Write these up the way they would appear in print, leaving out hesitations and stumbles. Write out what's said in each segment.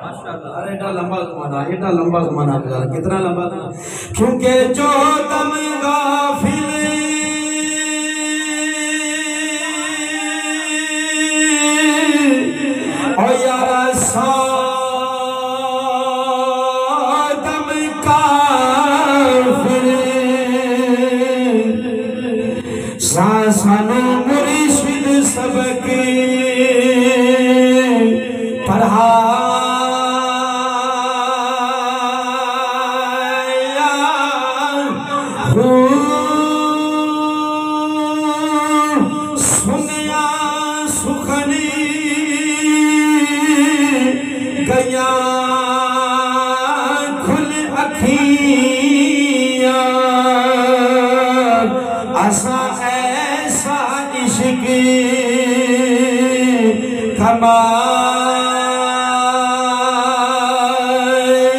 ارے ایڈا لمبا زمانہ کتنا لمبا تھا کیونکہ جو دم غافل اور یارا سو دم کافر سانو مرشد سبق پڑھایا سنیا سخنی گیا کھل اکھیاں اسا ایسا عشق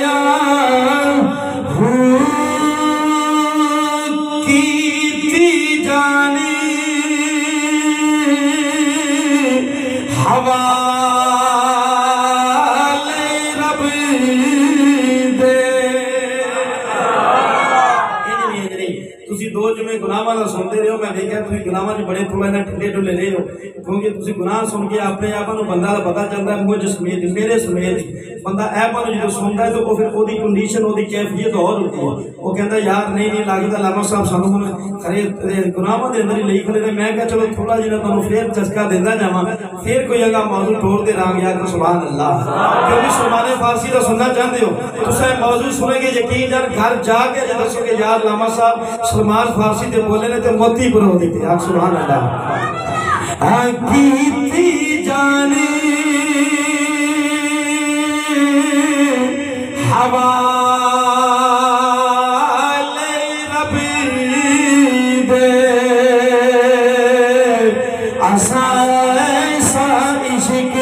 کمایا کیتی جانی حوالے رب دے تسی دو جمعے گناہاں دا سنتے رہو میں دیکھا تسی گناہاں جو بڑے تھوڑے نہ ٹھلے ٹھلے رہے ہو کیونکہ تسی گناہ سن کے اپنے آپاں نو بندہ دا پتہ چلتا ہے مجھ سمیت میرے سمیت بندہ ایپاں نو جو سنتا ہے تو وہ پھر وہ دی کنڈیشن وہ دی کیفیت اور ہوتی ہے وہ کہتا ہے یار نہیں لگتا علامہ صاحب سانو ہن خرے گناہاں دے اندر ہی لئی کھڑے نے میں کہا چلو تھوڑا جہا تانوں پھر چسکا دیندا جاواں پھر کوئی اگا موضوع ٹھوڑ دے رہاں گیا کہ سبحان اللہ کیونکہ سلمان فارسی دا سننا چاہتے ہو تساں موضوع سنیں گے یقین جان گھر جا کے جب دسو کہ یار علامہ صاحب سلمان فارسی تے بولے نے تے موتی پر ہو دیتے آپ سبحان اللہ کیتی جانی حوالے رب دے اسا ایسا عشق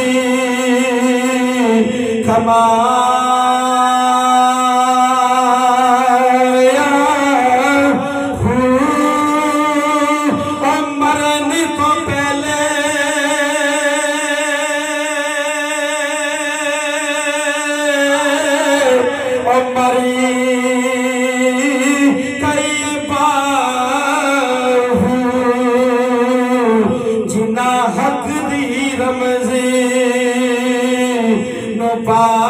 کمایا مرنے تو پہلے مری کئی بار جنا حق دی رمزی نو پایا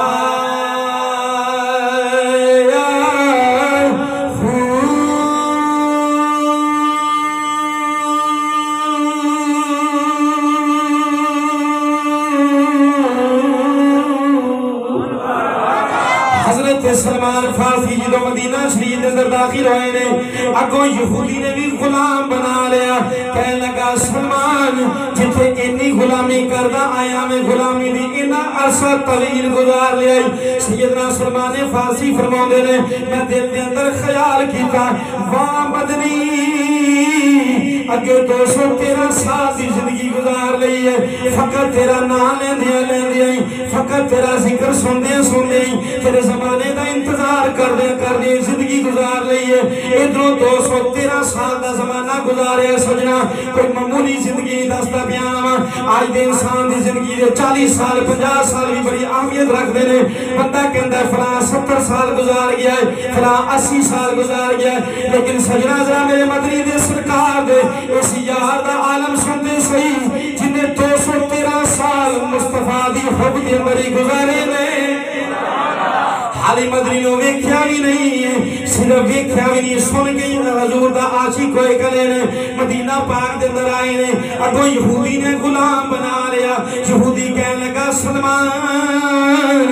حضرت سلمان فارسی جدو مدینہ شریف اندر داخل ہوئے نے اگوں یہودی نے بھی غلام بنا لیا کہنے لگا سلمان جتھے انی غلامی کردہ آیا میں غلامی دی انہا عرصہ طویل گزار لیا سیدنا سلمان فارسی فرماؤں دے میں دل دے اندر خیال کیتا واہ مدنی اگے 213 سال دی زندگی گزار لئی ہے فقط تیرا نام لیندیاں فقط تیرا ذکر سندیاں تیرے زمانے دا انتظار کر دے زندگی گزار لئی ہے ادھروں 213 سال دا زمانہ گزارے سجنا کوئی معمولی زندگی دستا بیان آج دے انسان دی زندگی دے 40 سال 50 سال بھی بڑی اہمیت رکھ دے نے بندہ کہندہ ہے فلاں 70 سال گزار گیا ہے فلاں 80 سال گزار گیا ہے لیکن سجنا ذرا میرے مدنی دے سرکار دے اس یار دا عالم سنتے صحیح جنہیں 213 سال مصطفیٰ دی حب دی اندری گزارے نے حالی مدنی نو ویکھیا بھی نہیں ہے صرف ویکھیا بھی نہیں سن گئی حضور دا عاشق ہوئے کلے نے مدینہ پاک دے اندر آئے نے اگو یہودی نے غلام بنا لیا یہودی کہنے لگا سلمان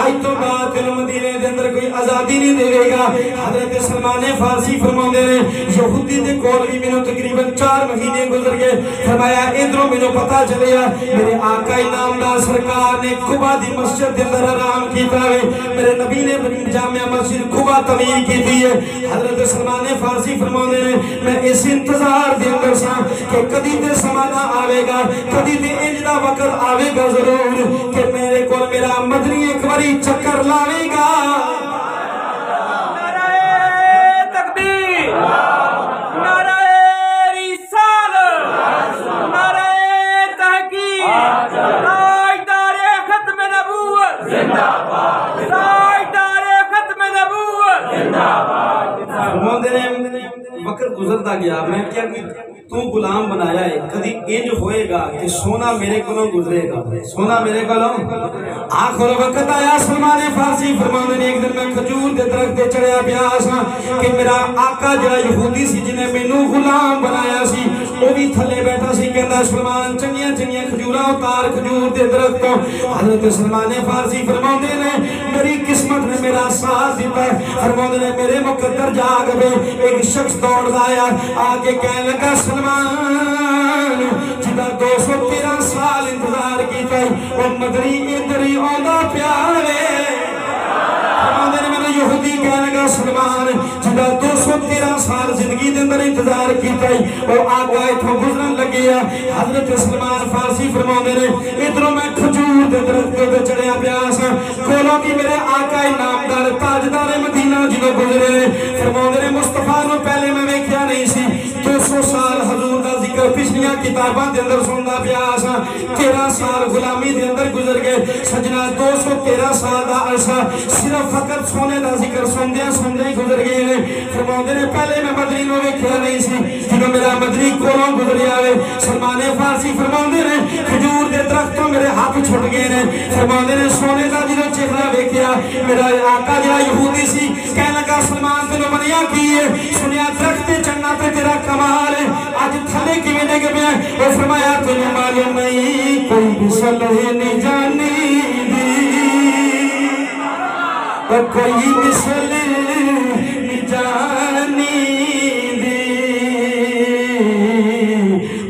آج تو بات مدینہ دے اندر کوئی آزادی نہیں دے گا حضرت سلمان فارسی فرماؤں دے رہے یہودی دے کول بھی میں نے تقریباً 4 مہینے گزر گئے فرمایا ادھروں میں نے پتا چلیا میرے آقا انعامدار سرکار نے قبا دی مسجد دے اندر آرام کیتا ہے میرے نبی نے جامعہ مسجد قبا تعمیر کی دی ہے حضرت سلمان فارسی فرماؤں دے رہے میں اس انتظار دے اندر سا کہ کدی تے سمانا آوے گا کدی تے انجدہ وقت آوے گا ضرور کہ میرے کول میرا مدنی ایک باری چکر لاوے گا زندہ باد تاجدار ختم نبوت زندہ باد فرماندے نے وقت گزرتا گیا میں کیا کہ تو غلام بنایا ہے کدی انج ہوئے گا کہ سونا میرے کو گزرے گا سونا میرے کو آخر وقت آیا سلمان فارسی فرمانے نے ایک دن میں کھجور دے درخت دے چڑھیا پیا سا کہ میرا آقا جڑا یہودی سی جنہیں مینوں غلام بنایا سی وہ بھی تھلے بیٹھا سی کہندا سلمان چنگیاں چنگیاں کھجوراں اتار کھجور دے درخت تو حضرت سلمان فارسی فرماندے نے میری قسمت نے میرا ساتھ دیتا فرماندے نے میرے مقدر جاگ پہ ایک شخص دوڑدا آیا آ کے کہنے لگا سلمان جدا 213 سال انتظار کیتا ہے وہ مدنی ادھری آندا پیارے فرماندے نے میرے یہودی کہنے لگا سلمان جدا 213 سال زندگی دے اندر انتظار کیتا ہے وہ آقا اتھوں گزرن لگیا حضرت سلمان فارسی فرماندے نے ادھروں میں کھجور دے درخت تے چڑھیا پیا سا کولوں کی میرے آقا نامدار تاجدار مدینہ جدوں گزرے فرماندے نے مصطفیٰ نو پہلے میں ویکھیا نہیں سی 200 سال حضور دا ذکر پچھلیاں کتاباں دے اندر سندا پیا سا 13 سال غلامی دے اندر گزر گئے سجنا 213 سال دا عرصہ صرف فقط سونے دا ذکر سندیاں سندے گزر گئے نے فرماندے نے پہلے میں مدنی نو ویکھیا نہیں سی جدوں میرا مدنی کولوں گزریا وے سلمان فارسی فرماندے نے کھجور دے درختوں میرے ہاتھ چھٹ گئے نے فرماندے نے سونے دا جدوں چہرہ ویکھیا میرا آقا جڑا یہودی سی کہنے لگا سلمان تینوں بنیا کی ہے سنیا درخت چڑھنا تے تیرا کمال ہے آج تھلے کیویں ڈگ پیا وہ فرمایا تینوں معلوم نہیں کوئی بھی صلح نہیں جانی اور کوئی بھی صلح نہیں جانی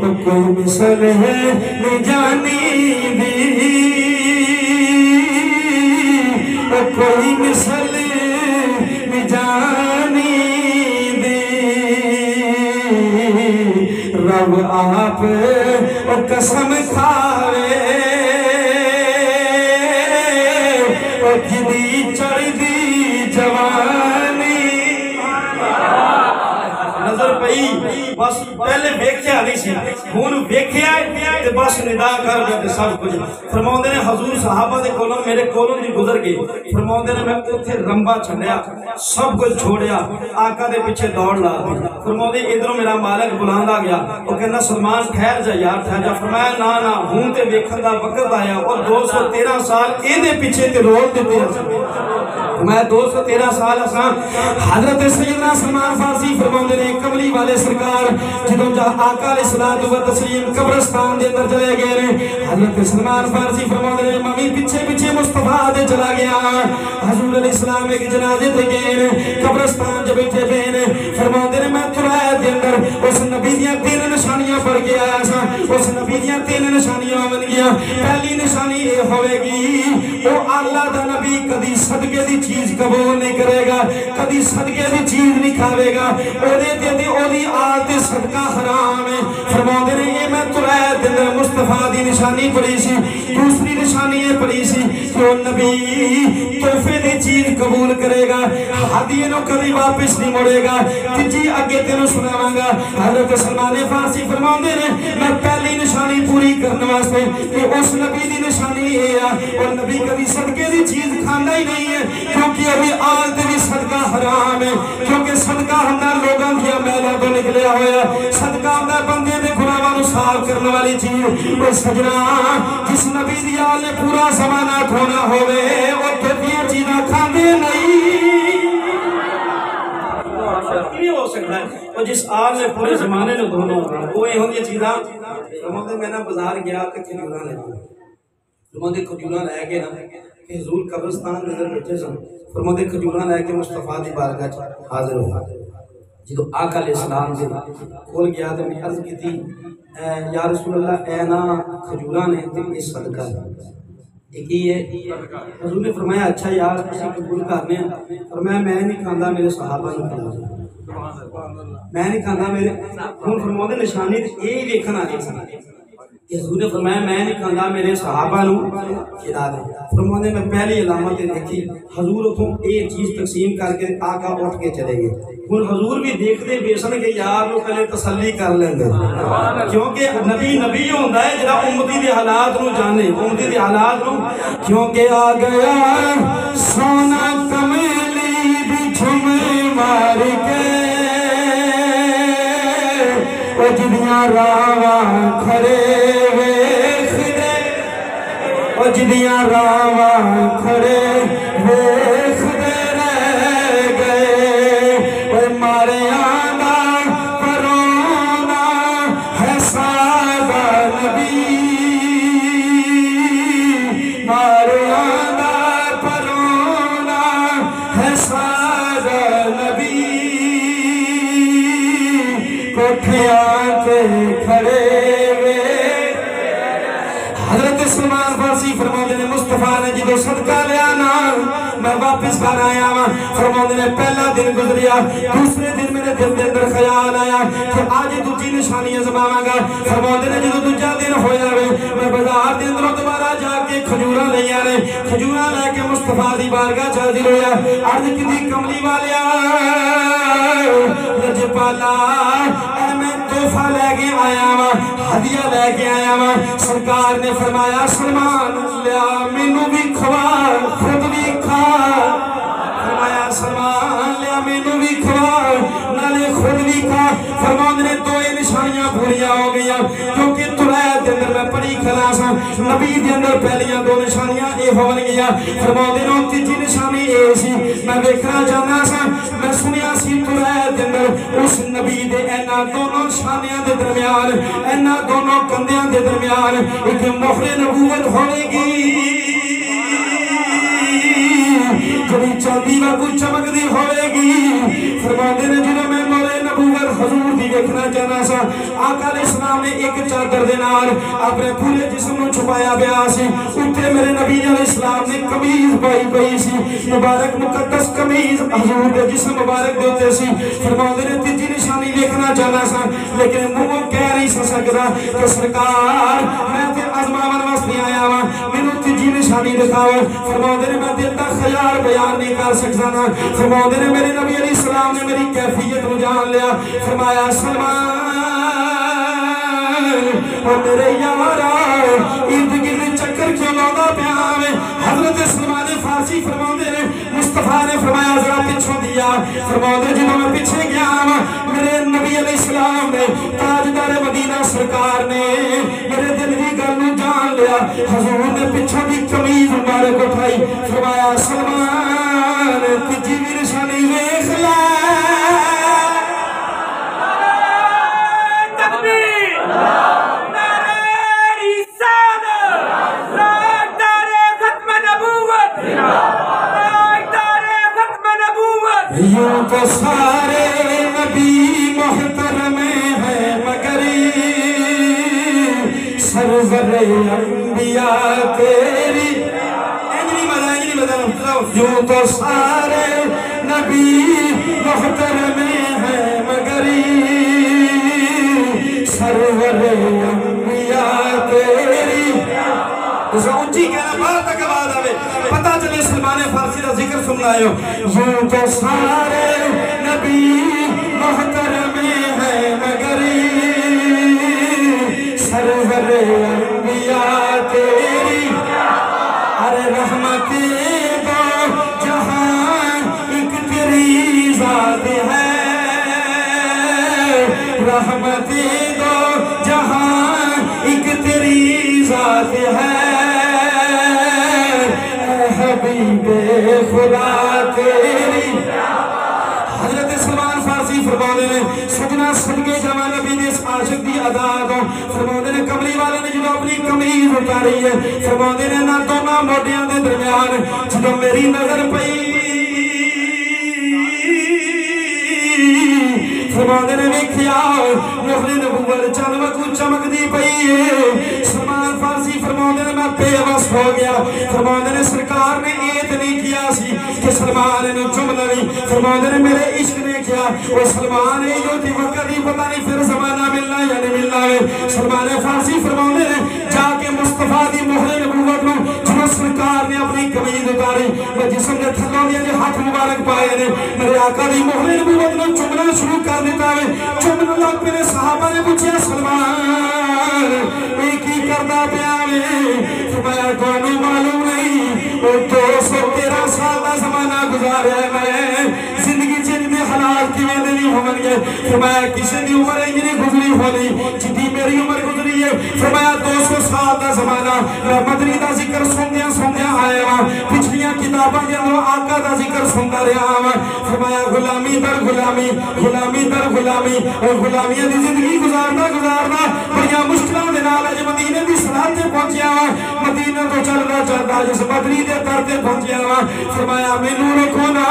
اور کوئی بھی صلح نہیں جانی اور کوئی بھی صلح نہیں جانی رب آپ قسم کھاوے اور جدی چڑھ دی جوانی نظر پئی بس پہلے ویکھیا نہیں سی ہن ویکھیا تے بس ندا کر دے سب کچھ فرماندے نے حضور صحابہ دے کولوں میرے کولوں دی گزر گئے فرماندے نے میں اوتھے رمبا چھڈیا سب کچھ چھوڑیا آقا دے پیچھے دوڑ لا دی فرماندے ادھروں میرا مالک بلاندا گیا او کہندا سلمان ٹھہر جا یار ٹھہر جا فرمایا نا نا ہوں تے ویکھن دا وقت آیا اور 213 سال اے دے پیچھے تے رول دتے میں 213 سال اساں حضرت سیدنا سلمان فارسی فرماندے نے کملی والے سرکار جدوں جا آقا علیہ الصلوۃ والتسلیم قبرستان دے اندر چلے گئے نے حضرت سلمان فارسی فرماندے نے میں پیچھے پیچھے مصطفیٰ دے چلا گیا حضور علیہ السلام ایک جنازے تے گئے نے قبرستان جے بیٹھے پے نے فرماندے نے میں ترائے دے اندر اس نبی دیاں 3 نشانیاں پڑھ کے آیا سا اس نبی دیاں 3 نشانیاں بن گیا پہلی نشانی اے ہوے گی او اللہ دا نبی کبھی صدقے دی چیز قبول نہیں کرے گا کبھی صدقے دی چیز نہیں کھاوے گا اودی آل تے صدقہ حرام ہے فرماندے نے یہ میں ترائے دے اندر مصطفیٰ دی نشانی پڑھی سی دوسری نشانی یہ پڑھی سی کہ وہ نبی تحفے دی چیز قبول کرے گا ہدیے نو کبھی واپس نہیں مڑے گا تیجی اگے تینوں سناواں گا حضرت سلمان فارسی فرماندے نے میں پہلی نشانی پوری کرنے واسطے کہ اس نبی دی نشانی یہ ہے اور نبی کبھی صدقے دی چیز کھاندا ہی نہیں ہے کیونکہ ابھی آل تے بھی صدقہ حرام ہے کیونکہ صدقہ ہمارا لوگاں دیا میلا تو نکلیا ہویا صدقہ ہمارا بندے دے گناہاں نو صاف کرنے والی چیز اور سجنا جس نبی دی آل نے پورا زمانہ کھونا ہوئے اور کتنی چیزاں کھاندے نہیں نہیں ہو سکتا ہے اور جس آل نے پورے زمانے نے دھونا ہوگا وہ یہ ہوندی چیزاں فرماندے میں نا بازار گیا کہ کھجوراں لے فرماندے کھجوراں لے کے نا کہ حضور قبرستان دے اندر بیٹھے سن فرماندے کھجوراں لے کے مصطفیٰ دی بارگاہ وچ حاضر ہو جدو آقا علیہ السلام دے کھول گیا تو میں عرض کی تھی یا رسول اللہ اے نا کھجوراں نے تے یہ صدقہ ایک ہی ہے حضور نے فرمایا اچھا یار کسی قبول کرنے ہیں فرمایا میں نہیں کھاندا میرے صحابہ نے کھانا میں نہیں کھاندا میرے ہن فرماندے نشانی تے اے ویکھن آ گئی حضور نے فرمایا میں نہیں کھانا میرے صحابہ نو کھلا دے فرمانے میں پہلی علامت دیکھی حضور اتوں ایک چیز تقسیم کر کے آقا اٹھ کے چلے گئے ہن حضور بھی دیکھتے بے سن کہ یار نو پہلے تسلی کر لیندے کیونکہ نبی ہوندا ہے جڑا امتی دے حالات نو جانے امتی دے حالات نو کیونکہ آ گیا سونا کملی بچھم مار کے جدیاں راواں کھڑے ویکھ دے جدیاں راواں کھڑے ویکھ دے رہ گئے ماریاں دا پرونا ہے سادہ نبی ماریاں دا پرونا ہے سادہ نبی کوٹھیاں کھڑے حضرت سلمان فارسی فرماتے نے مصطفیٰ نے جدو صدقہ لیا نا میں واپس گھر آیا ہاں فرماتے نے پہلا دن گزریا دوسرے دن میرے دل کے اندر خیال آیا کہ آج دوجی نشانی آزماواں گا فرماتے نے جدو دوجا دن ہویا میں بازار دے اندروں دوبارہ جا کے کھجوراں لیا نے کھجوراں لے کے مصطفیٰ دی بارگاہ چ حاضر ہویا عرض کی کملی والیا لجپالا میں تحفہ لے کے آیا ہاں ہدیہ لے کے آیا ہاں سرکار نے فرمایا سلمان لیا مینوں بھی کھوا خود بھی کھا فرمایا سلمان لیا مینوں بھی کھوا نالے خود بھی کھا فرمان نے دو نشانیاں پوریاں ہو گئی کیونکہ ترائے دے اندر میں پڑھی کھلا سا نبی دے اندر پہلیاں دو نشانیاں اے ہون گیا فرمان دے نو تیجی نشانی اے سی میں ویکھنا چاہنا سا میں سنیا سی ترائے دے اندر اس نبی دے اینا دونوں نشانیاں دے درمیان اینا دونوں کندیاں دے درمیان ایک مہر نبوت ہوئے گی جبھی چاندی و کچھ چمک دی ہوئے گی فرماتے نے جنہوں میں مہر نبوت حضور دی دیکھنا چاہنا سا آقا علیہ السلام نے ایک چادر دے نال اپنے پورے جسم نو چھپایا بیا سی اٹھے میرے نبی علیہ السلام نے قمیض پائی پئی سی مبارک مقدس قمیض حضور دے جسم مبارک دیتے سی فرماتے نے تیجی نشانی دیکھنا چاہنا سا لیکن منہ کہہ نہیں سکتا کہ سرکار میں تے آزماون واسطے آیا ہاں مینوں تیجی نشانی دکھاؤ فرماتے نے میں دل دا خیال بیان نہیں کر سکتا نا فرماتے نے میرے نبی علیہ السلام نے میری کیفیت کو جان لیا فرمایا سلمان اور میرے یارا ارد گرد چکر کیوں لاؤں پیا میں حضرت سلمان فارسی فرماتے نے مصطفیٰ نے فرمایا ذرا پچھوں دیا فرماتے جنہوں میں پیچھے گیا میرے نبی علیہ السلام نے تاجدار مدینہ سرکار نے میرے دل کی گل جان لیا حضور نے پچھوں کی قمیض مبارک اٹھائی فرمایا سلمان تیجی بھی نشانی ویکھ لے یوں تو سارے نبی محترم ہیں مگر سرور انبیاء تیری انجلی بدا یوں تو سارے نبی محترم ہیں مگر سرور انبیاء تیری اسے اونچی کہنا بار تک آواز آوے پتہ چلے سلمان فارسی کا ذکر سننا ہے یوں تو سارے نبی محترم ہیں مگر سرور انبیاء تیری ارے رحمت دو جہاں ایک تیری ذات ہے رحمت دو جہاں ایک تیری ذات ہے حبیب خدا تیری حضرت سلمان فارسی فرمانے نے سجنہ صدقے جمع نبی نے اس عاشق دی عذاب فرمانے نے کملی والے نے جب اپنی قمیض اتاری ہے فرمانے نے نہ دونوں موڈیاں دے درمیان جب میری نظر پئی فرمانے نے ویکھیا مہر نبوت چند وقت چمک دی پئی ہے سلمان فارسی فرمانے نے میں بے بس ہو گیا فرمانے نے سرکار نے عید نہیں کیا سی کہ سلمان نے جملہ نہیں فرماتے نے میرے عشق نے کیا وہ سلمان ہے جو تھی وقت ہی پتہ نہیں پھر زمانہ ملنا یا نہیں ملنا ہے سلمان فارسی فرماتے نے جا کے مصطفیٰ دی مہر نبوت میں جو سرکار نے اپنی قمیض اتاری وہ جسم نے تھلوں دیا جو ہاتھ مبارک پائے نے میرے آقا دی مہر نبوت میں چمنا شروع کر دیتا ہے چمنا لگ میرے صحابہ نے پوچھا سلمان ایک ہی کرنا پیا میں فرمایا کونوں معلوم نہیں وہ 213 سال کا زمانہ گزارا ہے میں زندگی چیز میں حالات کی میں نہیں ہو گئے فرمایا کسی دی عمر انجنی گزری ہو نہیں جتنی میری عمر گزری ہے فرمایا 200 سال کا زمانہ مدنی دا ذکر سندیا آیا ہاں پچھلیاں کتاباں جنہوں آقا دا ذکر سنتا رہا ہاں فرمایا غلامی در غلامی غلامی در غلامی اور غلامیاں دی زندگی گزارنا بڑیاں مشکلوں دے نال اج مدینے دی سرحد تے پہنچیا ہاں مدینہ تو چلدا جس مدنی دے در تے پہنچیا ہاں فرمایا مینوں رکھو نا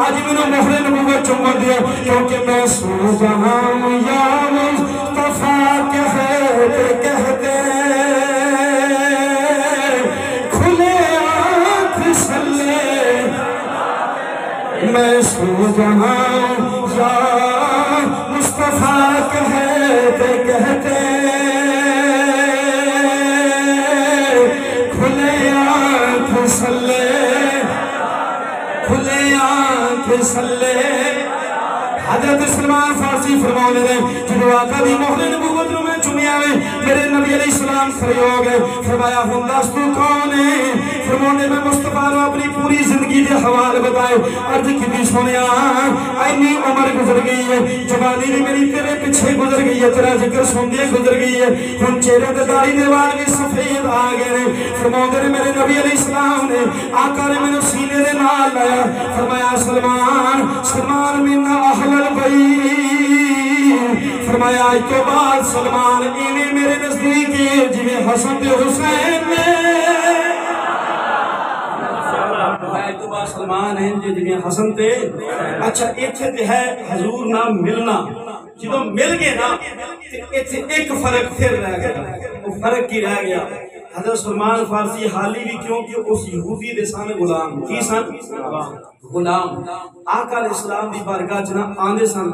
اج مینوں مہر نبوت چومن دیو کیونکہ میں سو جہاں یا مصطفیٰ کہتے کھلے آنکھ سلے میں سو جہاں یا مصطفیٰ کہتے کھلے آنکھ سلے حضرت سلمان فارسی فرمانے دے جنہوں آقا دی مہر نبوت میں چنیا میں میرے نبی علیہ السلام کھڑے ہو گئے فرمایا ہنداس تو کون ہے فرمانے میں مصطفیٰ نے اپنی پوری زندگی دے حوال بتائے عرض کتنی سونیا اینی عمر گزر گئی ہے جوانی بھی میری تیرے پیچھے گزر گئی ہے تیرا ذکر سندے گزر گئی ہے ہن چہرے تے داڑھی دے وال بھی سفید آ گئے نے فرماتے نے میرے نبی علیہ السلام نے آقا نے مینوں سینے دے نال لایا فرمایا سلمان منا اہل فرمایا آج تو بعد سلمان ایویں میرے نزدیک جویں حسن تے حسین میں آج تو بعد سلمان ہیں جویں حسن تے اچھا ایتھے تے ہے حضور نام ملنا جدوں مل گئے نا ایتھے ایک فرق پھر رہ گیا وہ فرق کی رہ گیا حضرت سلمان فارسی حالی بھی کیونکہ اس یہودی دے سامنے غلام کی سن غلام آقا علیہ السلام دی بارگاہ جنا آندے سن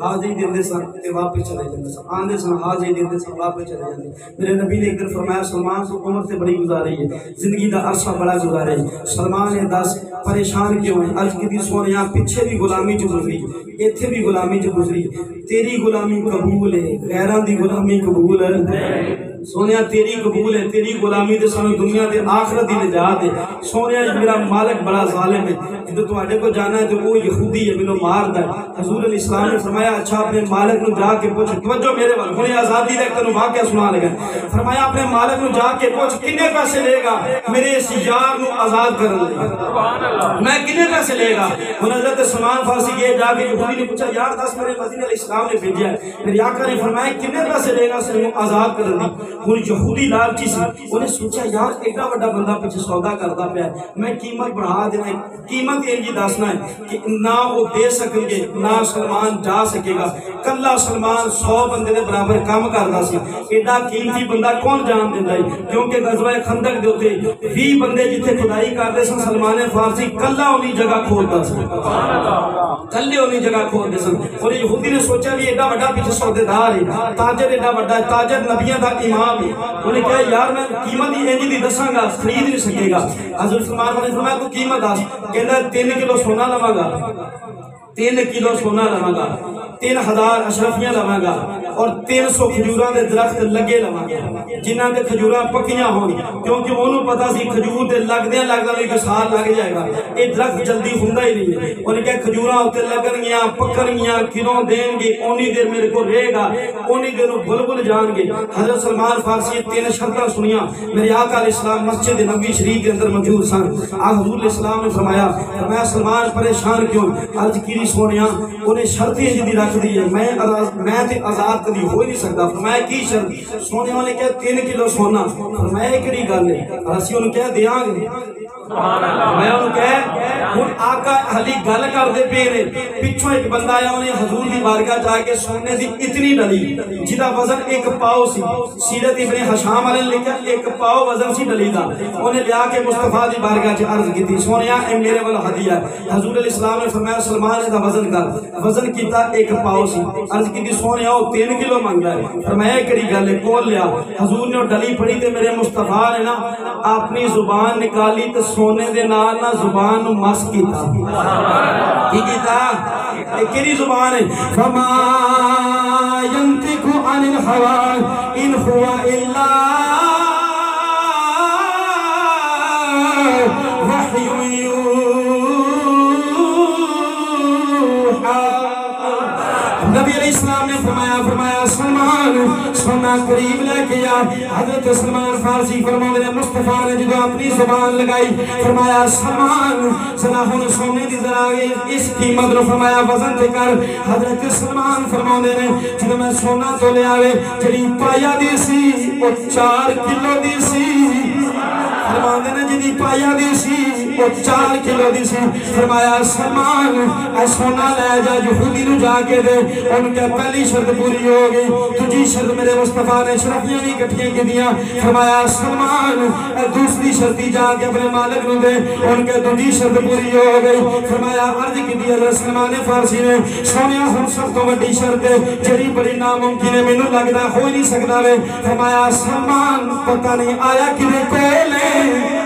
حاضری دیندے سن تے واپس چلے جاندے سن آندے سن حاضری دیندے سن واپس چلے جاندے میرے نبی نے ایک دن فرمایا سلمان تو عمر سے بڑی گزاری ہے زندگی دا عرصہ بڑا گزارے سلمان نے دس پریشان کیوں ہیں عرض کی دی سونیاں پیچھے بھی غلامی جو گزری ایتھے بھی غلامی جو گزری تیری غلامی قبول ہے غیراں دی غلامی قبول ہے سونیا تیری قبول ہے تیری غلامی دے سانو دنیا دے آخرت دی نجات ہے سونیا میرا مالک بڑا ظالم ہے جدو تواڈے کو جانا ہے تو وہ یہودی ہے مینوں ماردا ہے حضور علیہ السلام نے فرمایا اچھا اپنے مالک نو جا کے پوچھ توجہ میرے وال ہن آزادی دا تینوں واقعہ سنا لگا فرمایا اپنے مالک نو جا کے پوچھ کنے پیسے لے گا میرے اس یار نو آزاد کرن لئی سبحان اللہ میں کنے پیسے لے گا ہن حضرت سلمان فارسی گئے جا کے یہودی نے پوچھا یار دس میرے مدینہ علیہ السلام نے بھیجا ہے میرے آقا نے فرمایا کنے پیسے لے گا اس نو آزاد کرن دی ہن یہودی لالچی سی انہیں سوچا یار ایڈا بڑا بندہ پیچھے سودا کرتا پیا میں قیمت بڑھا دینا قیمت یہ دسنا ہے کہ نہ وہ دے سکیں گے نہ سلمان جا سکے گا کلا سلمان 100 بندے دے برابر کام کرتا سی ایڈا قیمتی بندہ کون جان دیندا ہے کیونکہ غزوہ خندق دے اوتے 20 بندے جتھے کھدائی کرتے سن سلمان فارسی کلا انہی جگہ کھودتا سی سبحان اللہ کلے انہی جگہ کھودتے سن اور یہودی نے سوچا بھی ایڈا بڑا پیچھے سودےدار ہے تاجر ایڈا بڑا ہے تاجر نبیوں دا امام ہے انہیں کہا یار میں قیمت ہی اینجی دی دساں گا خرید نہیں سکے گا حضرت سلمان نے فرمایا تو قیمت دس کہنا 3 کلو سونا لواں گا 3 کلو سونا لواں گا 3000 اشرفیاں لواں گا اور 300 کھجوراں دے درخت لگے لواں گا جنہاں دے کھجوراں پکیاں ہون کیونکہ انہوں پتہ سی کھجور دے لگدیاں ایک سال لگ جائے گا یہ درخت جلدی ہوندا ہی نہیں ہے انہیں کہا کھجوراں اوتے لگن گیاں پکن گیاں کلوں دین گے اونی دیر میرے کو رہے گا اونی دیر بلبل جان گے حضرت سلمان فارسی 3 شرطاں سنیاں میرے آقا علیہ السلام مسجد نبوی شریف کے اندر موجود سن حضور علیہ السلام نے فرمایا سلمان پریشان کیوں عرض کی سونیاں انہیں شرط یہ دی رکھ دی ہے میں تے آزاد کبھی ہو نہیں سکتا فرمایا کی شرط سونے نے کہا 3 کلو سونا فرمایا کیڑی گل ہے اسی انہوں کہا دیاں گے میں انہوں کہا ہن آقا علی گل کردے پے نے پچھوں ایک بندہ آیا انہیں حضور دی بارگاہ جا کے سونے دی اتنی ڈلی جدا وزن ایک پاؤ سی سیرت ابن حشام علیہ نے لکھا ایک پاؤ وزن سی ڈلی دا انہیں لیا کے مصطفیٰ دی بارگاہ چ عرض کی تھی سونیا اے میرے والا ہدیہ حضور علیہ السلام نے فرمایا سلمان دا وزن کر وزن کیتا ایک پاؤ سی عرض کی تھی سونیا وہ 3 کلو مانگدا ہے فرمایا کڑی گل ہے کول لیا حضور نے ڈلی پڑی تے میرے مصطفیٰ نے نا اپنی زبان نکالی تے سونے دے نال نا زبان نو مس کیتا کی کیتا کیڑی زبان ہے فما ينطق عن الهوى ان هو الا وحي يوحى نبی علیہ السلام نے فرمایا سلمان سونا قریب لے کے آ حضرت سلمان فارسی فرماتے ہیں مصطفیٰ نے جدو اپنی زبان لگائی فرمایا سلمان ذرا ہن سونے دی ذرا اس قیمت رو فرمایا وزن تے کر حضرت سلمان فرماتے ہیں جدو میں سونا تو لے آوے جڑی پایا دی سی او 4 کلو دی سی فرماتے ہیں جدی پایا دی سی او 4 کلو دی سی فرمایا سلمان اے سونا لے جا یہودی نو جا کے دے ان کے پہلی شرط پوری ہو گئی تجھی شرط میرے مصطفیٰ نے شرفیاں بھی کٹھیاں کی دیا فرمایا سلمان دوسری شرطی جا کے اپنے مالک نو دے ان کے دوسری شرط پوری ہو گئی فرمایا عرض کی دیا حضرت سلمان فارسی نے سونیا ہم سب تو بڑی شرط ہے جڑی بڑی ناممکن ہے مینوں لگدا ہو ہی نہیں سکدا وے فرمایا سلمان پتہ نہیں آیا کدے کول ہے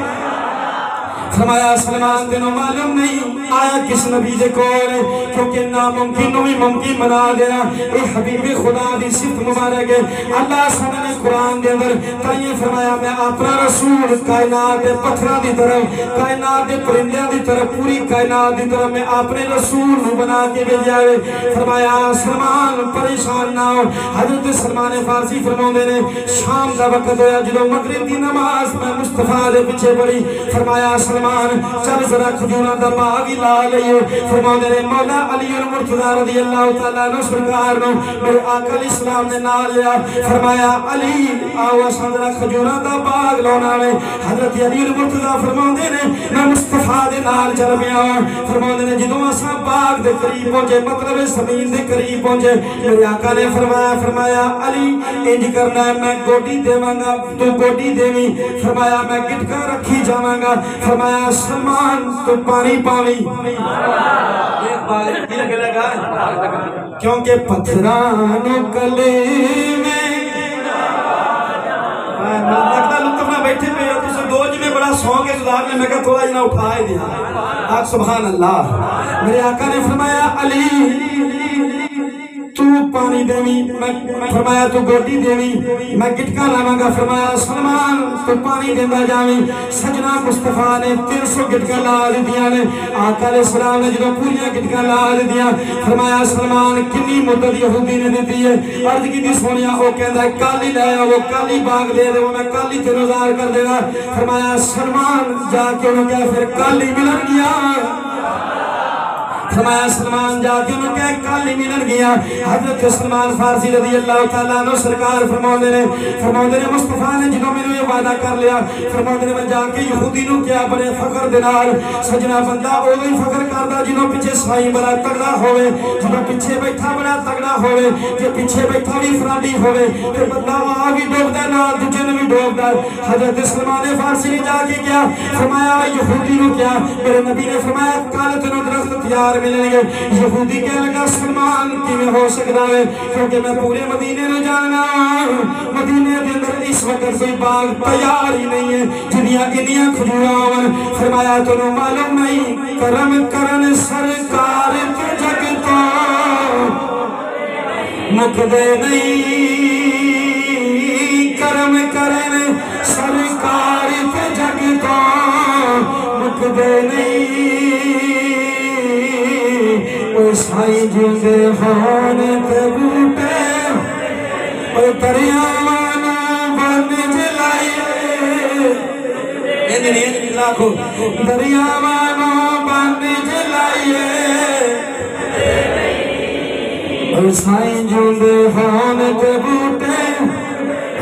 فرمایا سلمان تینوں معلوم نہیں آیا کس نبی دے کول کیونکہ ناممکن نو بھی ممکن بنا دیا اے حبیب خدا دی صفت مبارک ہے اللہ سبحانہ نے قرآن دے اندر تائیں فرمایا میں اپنا رسول کائنات دے پتھراں دی طرف کائنات دے پرندیاں دی طرف پوری کائنات دی طرف میں اپنے رسول بنا کے بھیجا ہے فرمایا سلمان پریشان نہ ہو حضرت سلمان فارسی فرماندے نے شام دا وقت ہویا جدوں مغرب دی نماز میں مصطفیٰ دے پیچھے پڑھی فرمایا چل ذرا کھجوراں دا باغ ہی لا لئیے فرماندے نے مولا علی المرتضی رضی اللہ تعالیٰ عنہ سرکار نو میرے آقا علیہ السلام نے نال لیا فرمایا علی آو اساں ذرا کھجوراں دا باغ لانا ہے حضرت علی المرتضی فرماندے نے میں مصطفیٰ دے نال چل پیا فرماندے نے جدوں اساں باغ دے قریب پہنچے مطلب زمین دے قریب پہنچے میرے آقا نے فرمایا علی انج کرنا ہے میں گوڈی دیواں گا تو گوڈی دیویں فرمایا میں گٹکا رکھی جاواں گا فرمایا سلمان تو پانی پاوی کیونکہ پتھرانو کلے میں لگتا لطف نہ بیٹھے پہ تو سے دو جی میں بڑا سونگ ہے صدار نے میں کہا تھوڑا جنہ اٹھائے دیا آج سبحان اللہ میرے آقا نے فرمایا علی تو پانی دیوی فرمایا تو گوٹی دیوی میں گٹکا لاواں گا فرمایا سلمان تو پانی دیندا جاویں سجنا مصطفیٰ نے 300 گٹکا لا دیا نے آقا علیہ السلام نے جدوں پوریاں گٹکا لا دیا فرمایا سلمان کنی مدت یہودی نے دیتی ہے عرض کی دی سونیا او کہندا ہے کالی لے وہ کالی باغ دے دے میں کالی تینوں ظاہر کر دے گا فرمایا سلمان جا کے انہوں کہا پھر کالی ملن گیا فرمایا سلمان جا کے انہوں کہا کالی ملن گیا حضرت سلمان فارسی رضی اللہ تعالیٰ عنہ سرکار فرماندے نے مصطفیٰ نے جنہوں میں نے یہ وعدہ کر لیا فرماندے نے میں جا کے یہودی نو کیا بڑے فقر دینار سجنہ بندہ اوہی فقر کردہ جنہوں پیچھے سائی بڑا تگڑا ہوئے جنہوں پیچھے بیٹھا بڑا تگڑا ہوئے کہ پیچھے بیٹھا بھی فراڈی ہوئے کہ بندہ آگی ڈوب دے نا تجھے نے بھی ڈوب دے حضرت سلمان فارسی نے جا کے کیا فرمایا یہودی نو کیا میرے نبی نے فرمایا کالت نو درخت تیار ملیں گے یہودی کہنے لگا سلمان کی میں ہو سکتا ہے کیونکہ میں پورے مدینے میں جانا مدینے کے اندر اس وقت کوئی باغ تیار ہی نہیں ہے جنیاں انیاں کھجوراں فرمایا تو نو معلوم نہیں کرم کرن سرکار تے جگ تو مکدے نہیں کرم کرن سرکار تے جگ تو مکدے نہیں سائی جوندے ہونے تے بوٹے دریاوانا بن جلائیے دریاوانا بن جلائیے سائی جوندے ہونے تے بوٹے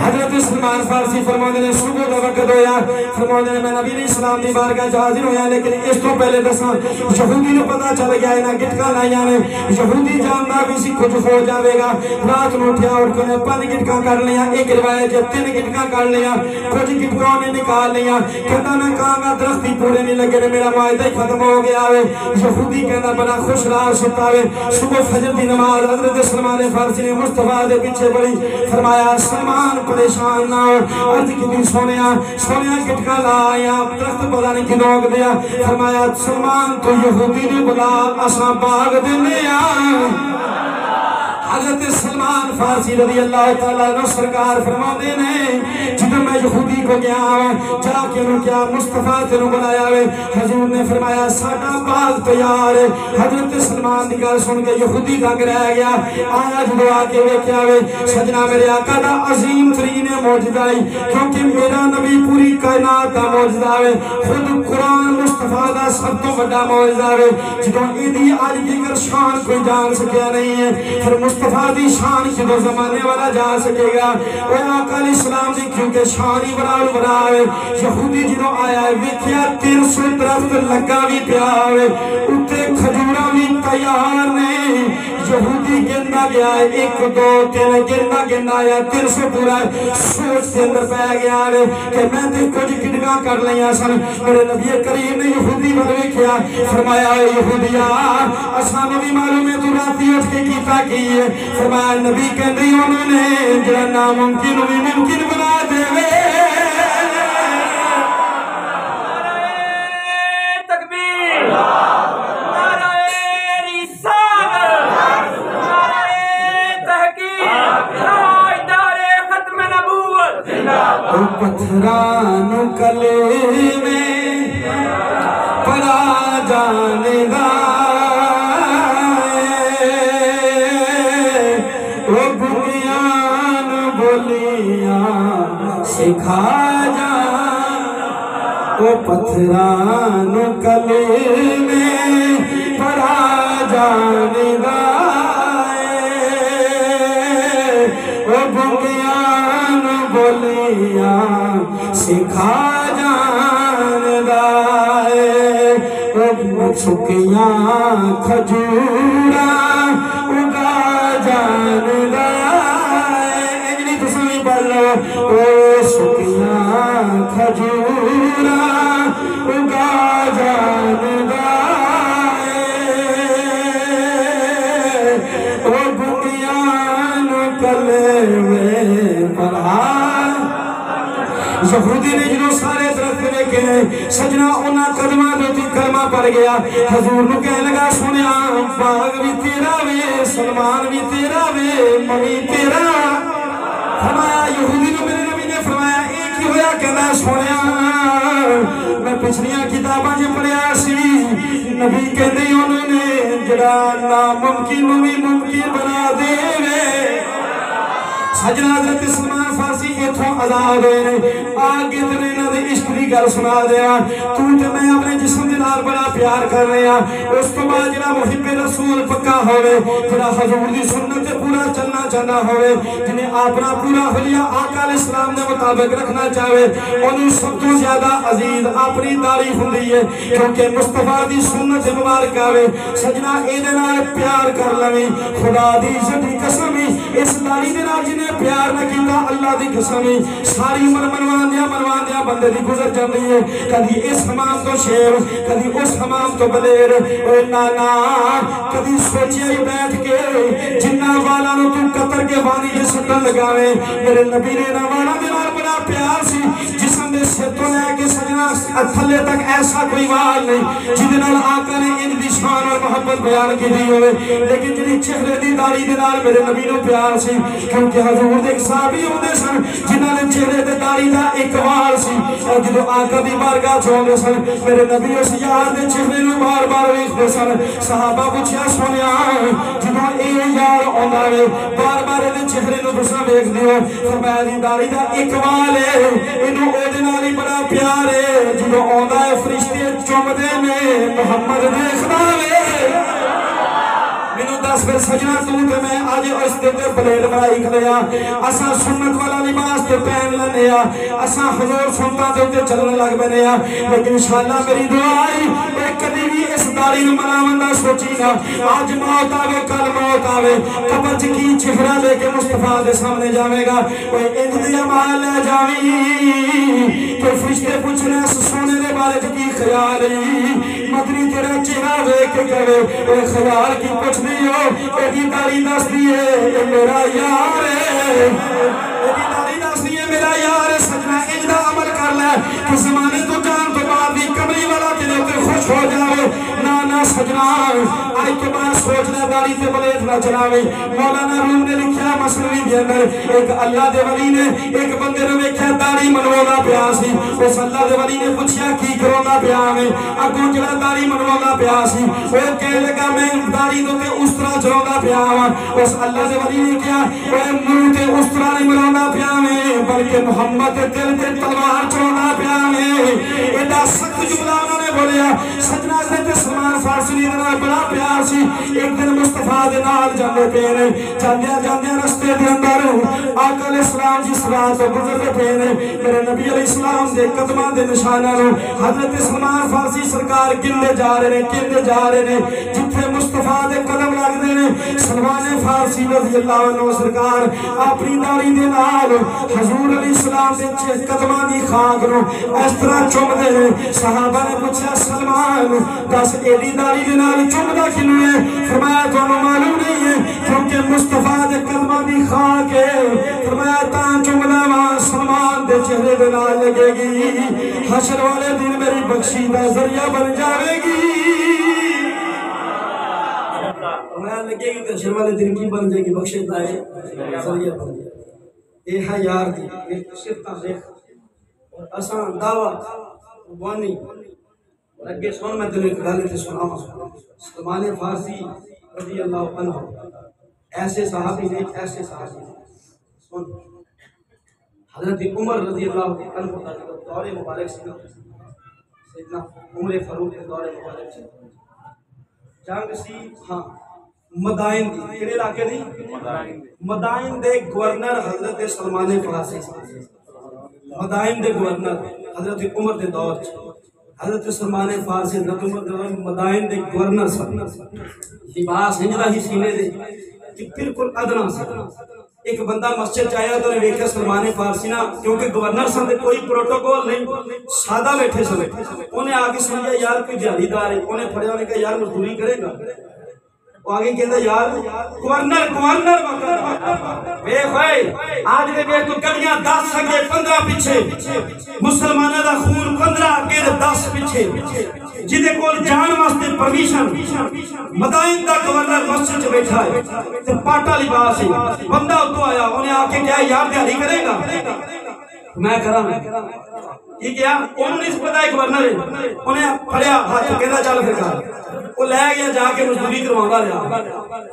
حضرت سلمان فارسی فرماتے ہیں صبح دا وقت ہویا فرماتے ہیں میں نبی علیہ السلام دی بارگاہ حاضر ہویا لیکن اس تو پہلے دساں یہودی نو پتہ چل گیا انہاں گٹکاں لائیاں نے یہودی جاندا بھی سی کچھ ہو جاوے گا رات نو اٹھیا اٹھ کے 5 گٹکاں کر لیاں ایک روایت 3 گٹکاں کر لیاں کچھ گٹکاں نے نکال لیاں کہتا میں کہاں گا درخت ہی پورے نہیں لگے میرا معاہدہ ہی ختم ہو گیا ہے یہودی کہتا بڑا خوش رہا ستا ہے صبح فجر دی نماز حضرت سلمان فارسی نے مصطفیٰ دے پیچھے پڑھی فرمایا سلمان پریشان نہ ہو عرض کی سونیا گٹکا لایا درخت پتہ نہیں کدوں دیا فرمایا سلمان تو یہودی نے بلا اساں باغ دنیا حضرت سلمان فارسی رضی اللہ تعالیٰ عنہ سرکار فرماتے ہیں جب میں یہودی کو گیا جا کے انہوں کیا مصطفیٰ تینوں بلایا ہوئے حضور نے فرمایا ساڑھا باغ تیار ہے حضرت سلمان دی گل سن کے یہودی تک رہ گیا آیا جو آکے ویکھیا ہوئے سجنہ میرے آقا دا عظیم ترین موجزہ ہے کیونکہ میرا نبی پوری کائنات دا موجزہ ہے خود قرآن مصطفیٰ دا سب تو بڑا موجزہ ہے جدوں ایدی آج دیگر شان کوئی جان سکیا نہیں ہے پھر مصطفیٰ دی شان کی دو زمانے والا جا سکے گا وہ آقا علیہ السلام دی کیونکہ شانی برا ہے یہودی جنہوں آیا ہے ویکھیا 300 درخت لگا بھی پیار ہے اتے کھجورا بھی تیار نہیں یہودی گندہ گیا ہے 1 2 3 گندہ آیا 300 پورا سوچ سے اندر پہ گیا ہے کہ میں تے کچھ گنگاں کر لیا سن میرے نبی کریم نے یہودی بڑھوے کیا فرمایا ہے یہودیہ اسانو بھی معلوم ہے تو راتی اٹھ کے کیتا کی ہے فرمایا نبی کہندی انہوں نے جڑا ناممکن بھی ممکن بنا دے وے تکبیر نعرہ رسالت نعرہ تحقیق تاجدار ختم نبوت پتھرانو کلمے پڑا جانے گا سکھا جا وہ پتھران کلمے پڑھا جانے گائے وہ بنیان بولیاں سکھا جانے گائے وہ سکیاں کھجورا اگا جانے گائے انجلی تو سمی بلو او سکیاں کھجورا اگا جانے گائے او بنیان کلمے پڑھا یہودی نے جنہوں سارے درخت دیکھے سجنہ انہاں قدمہ دوتی کلمہ پڑ گیا حضور نو کہنے لگا سنیا باغ بھی تیرا وے سلمان بھی تیرا وے ممی تیرا فرمایا یہودی نو میرے نبی نے فرمایا ایک ہی ہویا کہنا سنیا میں پچھلیاں کتاباں جو پڑھیا سی نبی کہنے انہوں نے جڑا ناممکن بھی ممکن بنا دے وے سجنہ حضرت سلمان فارسی ایتھوں آزاد ہوئے نے آگے تنے نہ دے عشق دی گل سنا دیا تو تے میں اپنے جسم دے نال بڑا پیار کر رہے ہیں اس تو بعد جڑا محب رسول پکا ہوئے جڑا حضور دی سنت تے پورا چلنا چاہنا ہوئے جنہیں اپنا پورا حلیہ آقا علیہ السلام دے مطابق رکھنا چاہے انہوں سب تو زیادہ عزیز اپنی تعریف ہوندی ہے کیونکہ مصطفیٰ دی سنت مبارک آوے سجنہ اے دے نال پیار کر لویں خدا دی عزت قسمی اس داڑھی دے نال جنہیں پیار نہ کیتا اللہ دی قسمی ساری منوان دیا بندے دی گزر جاندی ہے کدی اس حمام تو شیر کدی اس حمام تو بلیر اے نانا کدی سوچیا ہی بیٹھ کے جنہ والا نو تو قطر کے وانی کے سٹن لگاوے میرے نبی نے نوانا دینا بڑا پیار سی جسم دے سے تو لے کے سجنا تھلے تک ایسا کوئی وال نہیں جنہاں آقا نے ان دی شان اور محبت بیان کی دی ہوئے لیکن جنہی چہرے دی داری دینار میرے نبی نو پیار سی کیونکہ حضور دے ایک صحابی ہوندے سن جنہاں نے چہرے دے داری دا ایک وال سی اور جدو آقا دی بارگاہ چھوڑے سن میرے نبی اس یار دے چہرے نو بار بار ویکھدے سن صحابہ پوچھیا سنیا جدو اے یار آندا وے بار بار دے چہرے نو تساں ویکھ دیو فرمایا دی داری دا ایک وال ہے اینو او دے نال ہی بڑا پیار ہے جدو آندا ہے فرشتے چومدے نے محمد دیکھدا وے مینوں دس بس پھر سجنا تو میں آج اس دے بلیڈ بڑائی کھلیا اسا سنت والا لباس تے پہن لنیا اسا حضور سنتا تے چلنے لگ بنیا لیکن انشاءاللہ میری دعا ہے ایک کبھی بھی اس داڑھی نو مناوندا سوچی نا آج موت آوے کل موت آوے قبر چ کی چہرہ لے کے مصطفیٰ دے سامنے جاوے گا اوے انج دی مال لے جاویں کہ فرشتے پوچھنے اس سونے دے بارے چ کی خیال ہے مدنی تیرا چہرہ ویکھ کے کہے اوے خیال کی کچھ نہیں ہو ایدی داڑھی دس دیے اے میرا یار ہے ایدی داڑھی دس دیے میرا یار سجنا انج دا عمل کر لے کہ زمانے تو جان تو بعد بھی کمری والا تیرے تے خوش ہو جاوے نا سجنا آج تو بعد سوچ لے داڑھی تے بلیٹ نہ چلاوے مولانا روم نے لکھیا مسنوی دے اندر ایک اللہ دے ولی نے ایک بندے نے ویکھیا داڑھی منوانا پیا سی اس اللہ دے ولی نے پوچھیا کی کرونا پیا میں اگوں جڑا داڑھی منوانا پیا سی او کہنے لگا میں داڑھی تے اس طرح چلاوندا پیا ہاں اس اللہ دے ولی نے کہا اے منہ تے اس طرح نہیں منوانا پیا میں بلکہ محمد دے دل تے تلوار چلاوندا پیا میں ایڈا سخت جملہ انہوں نے بولیا سجنا حضرت سلمان فارسی نے بڑا پیار سی ایک دن مصطفیٰ دے نال جاندے پے نے جاندے رستے دے اندر آقا علیہ السلام جس راہ تو گزرتے پے نے میرے نبی علیہ السلام دے قدماں دے نشاناں نوں حضرت سلمان فارسی سرکار گندے جا رہے نے جتھے مصطفیٰ دے قدم لگدے نے سلمان فارسی رضی اللہ عنہ سرکار اپنی داڑھی دے نال حضور علیہ السلام دے قدماں دی خاک نوں اس طرح چومدے نے صحابہ نے پوچھا سلمان دس ایڈی داڑھی دے نال چومدا کیوں ہے فرمایا تانوں معلوم نہیں ہے کیونکہ مصطفیٰ دے قدماں دی خاک ہے فرمایا تاں چومدا وا سلمان دے چہرے دے نال لگے گی حشر والے دن میری بخشی دا ذریعہ بن جاوے گی فرمایا لگے گی تے حشر والے دن کی بن جائے گی بخشش دا ذریعہ بن جائے اے ہے یار دی اے صرفاں دیکھ اور اساں دعویٰ وانی لگے سن میں تمہیں ایک گل تے سناواں سلمان فارسی رضی اللہ عنہ ایسے صحابی نے ایسے صحابی سن حضرت عمر رضی اللہ عنہ کا دور مبارک سے سیدنا عمر فاروق کے دور مبارک سے جنگ سی ہاں مدائن دی کنے علاقے دی مدائن دے گورنر حضرت سلمان فارسی مدائن دے گورنر حضرت عمر دے دور حضرت سلمان فارسی مدائن دے گورنر سن لباس ہنجلا ہی سینے دے کہ بالکل ادنا سے ایک بندہ مسجد چاہیا تو نے ویکھیا سلمان فارسی نا کیونکہ گورنر سن دے کوئی پروٹوکول نہیں سادہ بیٹھے سن انہیں آگے سمجھا یار کوئی دیہڑی دار ہے انہیں پڑھیا انہیں کہا یار مزدوری کرے گا وہ آگے کہتا یار گورنر بے خوئی آج دے بے تو گڑیاں 10 اگے 15 پیچھے مسلمانہ دا خون 15 اگے 10 پیچھے جدے کول جان واسطے پرمیشن مدائن دا گورنر مسجد چ بیٹھا ہے تے پاٹا لباس ہے بندہ اتو آیا انہیں آ کے کہا یار دیہڑی کرے گا میں کراں یہ کیا انہوں نے اس پتہ ہے گورنر ہے انہیں پڑھیا ہاتھ کہنا چل پھر کر وہ لے گیا جا کے مزدوری کروانا رہا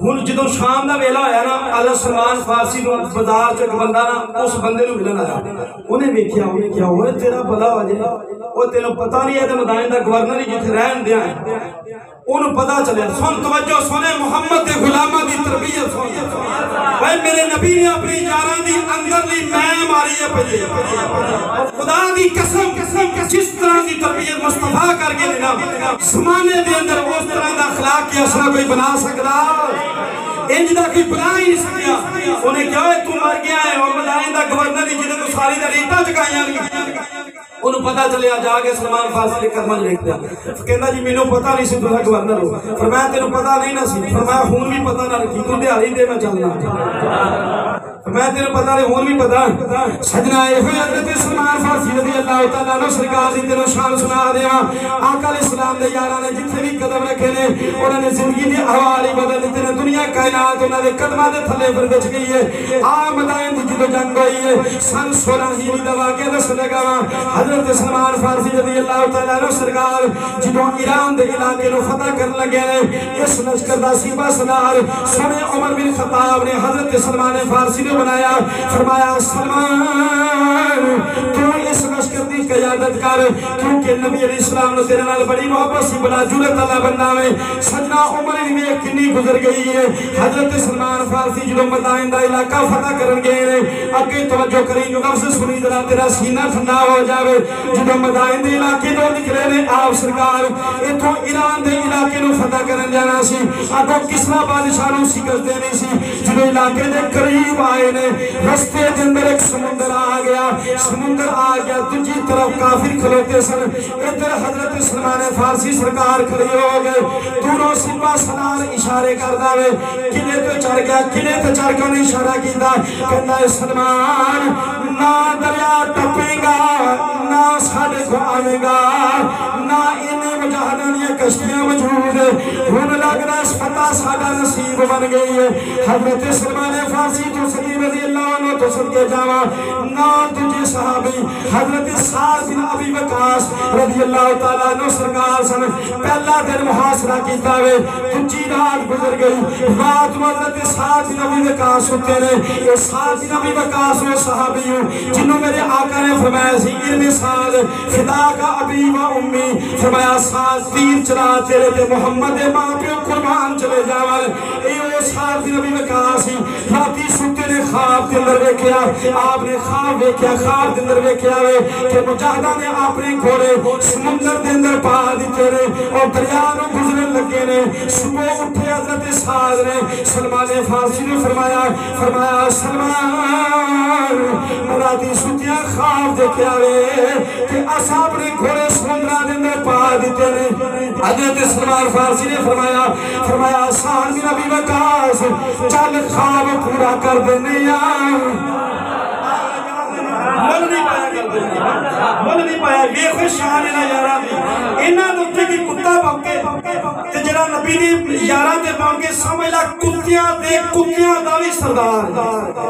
ہن جدوں شام دا ویلا ہویا نا حضرت سلمان فارسی نو بازار چ بندہ نا اس بندے نو ملن آیا انہیں ویکھیا انہیں کیا ہوئے تیرا بھلا ہو جائے او تینوں پتہ نہیں ہے تے مدائن دا گورنر ہی جتھے رہن دیا ہے انہوں پتہ چلے سن توجہ سنے محمد دے غلاماں دی تربیت سن اے میرے نبی نے اپنی یاراں دی اندر لی میں ماری ہے پئی خدا دی قسم جس طرح دی تربیت مصطفیٰ کر کے دینا زمانے دے اندر اس طرح دا اخلاق کی اثر کوئی بنا سکتا انج دا کوئی بنا ہی نہیں سکیا انہیں کیا ہے تو مر گیا ہے اور مدائن دا گورنر ہی جدے تو ساری دا ریٹا چکائیاں نہیں انہوں پتہ چلیا جا کے سلمان فارسی لے قدمہ لکھ دیا کہنا جی مینوں پتہ نہیں سی تساں گورنر ہو فرمایا تینوں پتہ نہیں نہ سی فرمایا ہون بھی پتہ نہ رکھی تو دیہڑی دے میں چلنا فرمایا تینوں پتہ نہیں ہون بھی پتہ سجنا اے ہوئے حضرت سلمان فارسی رضی اللہ تعالیٰ عنہ سرکار دی تینوں شان سنا دیاں آقا علیہ السلام دے یاراں نے جتھے بھی قدم رکھے نے انہوں نے زندگی دی احوال ہی بدل دیتے نے دنیا کائنات انہوں نے قدمہ دے تھلے پر بچ گئی ہے مدائن دی جدو جنگ ہوئی ہے سن 16 ہی دا واقعہ دس لگا حضرت سلمان فارسی رضی اللہ تعالیٰ عنہ سرکار جدو ایران دے علاقے نو فتح کرنے لگے ہیں اس لشکر دا سیبہ سلار سنے عمر بن خطاب نے حضرت سلمان فارسی نے بنایا فرمایا سلمان تو اس لشکر دی قیادت کر کیونکہ نبی علیہ السلام نے تیرے نال بڑی محبت سی بڑا جرت اللہ بندہ میں سجنا عمر میں کنی گزر گئی ہے حضرت سلمان فارسی جو مدائن دا علاقہ فتح کرن گئے نے اگے توجہ کریں جو لفظ سنی ذرا تیرا سینہ ٹھنڈا ہو جاوے جو مدائن دے علاقے تو نکلے نے آپ سرکار ایتھوں ایران دے علاقے نو فتح کرن جانا سی اگوں کسرا بادشاہ نو شکست دینی سی جو علاقے دے قریب آئے نے رستے دے اندر ایک سمندر آ گیا دوسری طرف کافر کھلوتے سن ادھر حضرت سلمان فارسی سرکار کھڑی ہو گئے دونوں سپاہ سالار اشارے کر دے قلعے تے چڑھ گیا قلعے تے چڑھ کے اشارہ کیتا کہندا ہے سلمان نہ دریا ٹپے گا نہ ساڈے کو آوے گا نہ انہیں مجاہداں دی کشتیاں موجود ہن لگ رہا ہے فتح ساڈا نصیب بن گئی ہے حضرت سلمان فارسی تو صدیق رضی اللہ عنہ تو صدقے جاواں نہ تجھے صحابی حضرت سعد بن ابی وقاص رضی اللہ تعالیٰ عنہ سرکار سن پہلا دن محاصرہ کیتا ہوئے دوسری رات گزر گئی رات میں حضرت سعد بن ابی وقاص ہوتے نے یہ سعد بن ابی وقاص وہ صحابی ہوں جنہوں میرے آقا نے فرمایا سی علم سعد فدا کا ابی و امی فرمایا سعد تیر چلا تیرے تے محمد ماں پہ قربان چلے جاوال اے وہ سعد بن ابی وقاص راتی ستے نے خواب کے اندر دیکھیا آپ نے خواب دیکھیا خواب کے اندر دیکھیا کہ مجاہدہ نے اپنے گھوڑے سمندر کے اندر پا دیتے نے اور دریا نو گزرن لگے نے صبح اٹھے حضرت سعد نے سلمان فارسی نے فرمایا سلمان راتی ستیاں خواب دیکھیا کہ اساں اپنے گھوڑے سمندر کے اندر پا دیتے نے حضرت سلمان فارسی نے فرمایا سعد بن ابی وقاص چل خواب پورا کر دینے مل نہیں پایا کر دیں مل نہیں پایا بے خوش شان ہے یارا انہاں دوتے کی کتا بھونکے تے جڑا نبی دی یارا تے بھونکے سمجھ لا کتیاں دا بھی سردار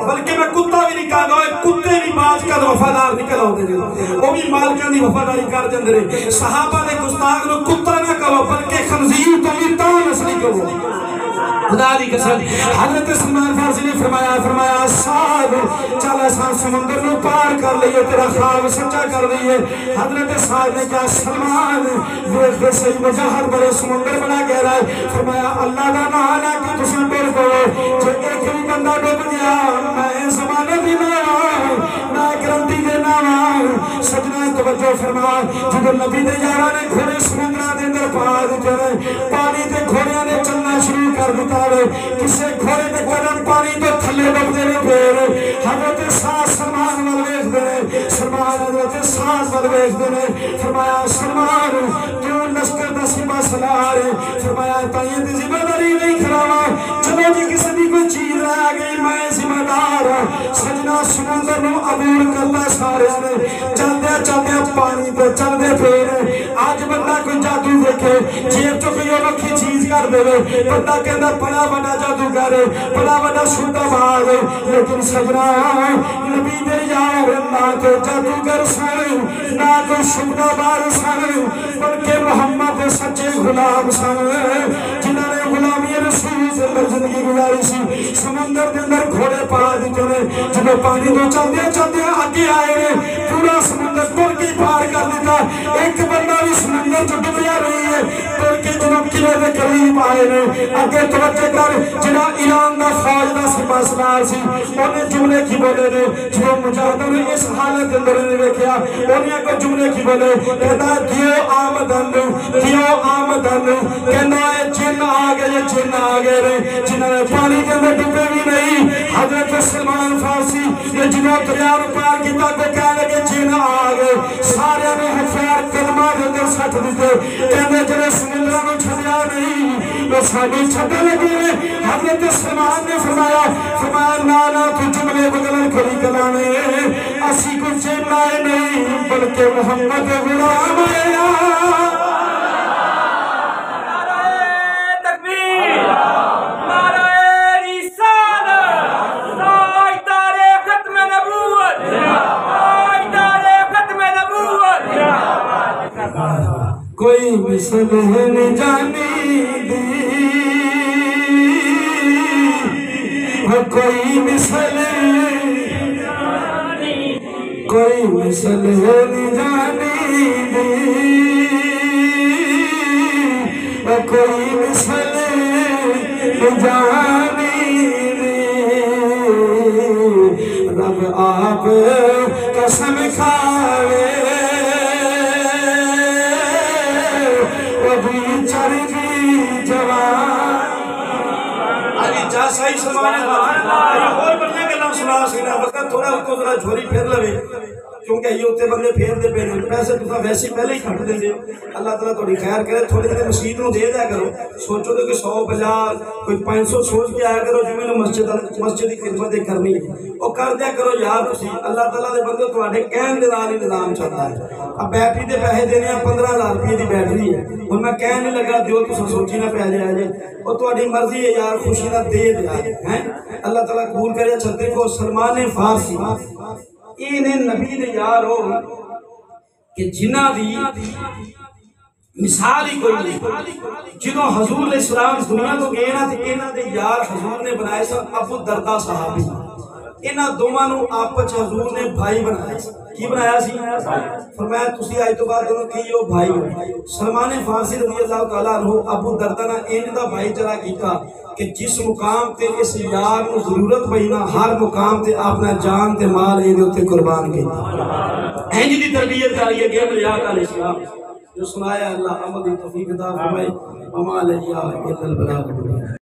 بلکہ میں کتا بھی نہیں کہا کتے بھی باز کا وفادار نکل آتے ہیں وہ بھی مالکاں دی وفاداری کر جاندے نے صحابہ نے گستاخ نو کتا نہ کہو بلکہ خنزیر تو بھی تاں نسلی کہو خدا دی قسم حضرت سلمان فارسی نے فرمایا سعد چل اساں سمندر نو پار کر لئیے تیرا خواب سچا کر دئیے حضرت سعد نے کہا سلمان دیکھ دے صحیح مجاہد بڑے سمندر بنا کہہ رہا ہے فرمایا اللہ دا نام ہے کہ تساں ڈر پو جو ایک بھی بندہ ڈوب گیا میں زمانے دی میں گرنٹی دینا سجنا توجہ فرما جب نبی دے یارا نے گھوڑے سمندر دے اندر پا دیتے رہے پانی تے گھوڑیاں نے چلنا شروع کر دیتا کسے گھوڑے دے قدم پانی تو تھلے بک دے نے پیر حضرت سعد سلمان والویخ دے سلمان حضرت سعد والویخ دے فرمایا سلمان کیوں لشکر دا سپاہ سالار فرمایا تائیں دی ذمہ داری نہیں کھڑاوا چلو جی کسی دی کوئی چیز رہ گئی میں ذمہ دار سجنا سمندر نو عبور کرتا سارے نے چلدے پانی تے چلدے پیر آج بندہ کوئی جادو دیکھے جیب چو کوئی انوکھی چیز کر دے بندہ کے اندر بڑا بڑا جادوگر بڑا بڑا شدہ باغ لیکن سجنا نبی دے یار نہ تو جادوگر سن نہ تو شدہ باغ سن بلکہ محمد سچے غلام سن جنہوں نے غلامی رسول سے اندر زندگی گزاری سی سمندر کے اندر گھوڑے پا دیتے ہیں جب پانی تو چلتے آگے آئے پورا سمندر ٹر کے پار کر دیتا ایک بندہ بھی سمندر جو ڈبیا رہی ہے ٹر کے جناب قلعے کے قریب آئے نے اگے توجہ کر جنا ایران دا فوج دا سپاہ سالار سی انہیں جملے کی بولے نے جو مجاہدوں نے اس حالت اندر نے دیکھا انہیں کو جملے کی بولے کہتا دیو آمدن کہنا ہے جن آ گئے جنہوں نے پانی کے اندر ڈبے بھی نہیں حضرت سلمان فارسی یہ جنہوں دریا پار کیتا کو کہنے لگے جن آ گئے سارے نے ہتھیار کلمہ دے اندر سٹ دیتے کہنے جنہیں سمندرہ کو چھڑیا نہیں وہ ساڑھی چھڑے لگے حضرت سلمان نے فرمایا نانا تو جملے بگلن کھڑی کلانے اسی کو جن آئے نہیں بلکہ محمد غلام آیا کوئی مثل نہیں جانی دی کوئی مثل نہیں جانی کوئی مثل جانی رب آپ قسم کھاوے ابھی چرگی جوان آجی جا صحیح سمانے اور بڑھنے کے نام سنا سکنا وقت تھوڑا اس کو ذرا جھوری پھیر لوے کیونکہ یہ ہوتے بندے پھیر دے پہنے پیسے تو ویسے پہلے ہی کھٹ دیں دے اللہ تعالیٰ تو خیر کرے تھوڑے دن مسجد نو دے دیا کرو سوچو تو کہ 150 کوئی 500 سوچ کے آیا کرو جو میں نے مسجد کی خدمت کرنی ہے وہ کر دیا کرو یار تسی اللہ تعالیٰ دے بندے تو آٹھے کہن دے نال ہی نظام چلتا ہے اب بیٹری دے پیسے دینے ہیں 15,000 روپے دی بیٹری ہے اور میں کہن نہیں لگا دیو تو سوچی نہ پہ جائے اور تو آٹھی مرضی ہے یار خوشی نہ دے دیا ہے اللہ تعالیٰ قبول کرے اچھا دیکھو سلمان فارسی انہیں نبی دے یار ہو کہ جنہ دی مثال ہی کوئی نہیں جنہوں حضور علیہ السلام دنیا تو گئے نا تھے انہ دے یار حضور نے بنائے سن ابو الدرداء صحابی انہ دومانوں آپچ حضور نے بھائی بنائے سن کی بنایا سی فرمایا تسی آئی تو بات دونوں کی یہ بھائی ہو سلمان فارسی رضی اللہ تعالیٰ عنہ ابو الدرداء نے ان دا بھائی چلا کیتا کہ جس مقام تے اس یار نو ضرورت بہینا ہر مقام تے اپنا جان تے مال ایدے ہوتے قربان کیتا ہیں جی دی تربیت کریے گئے ملیات علیہ السلام جو سنایا اللہ عمل توفیق عطا فرمائے وما علیہ الا البلاغ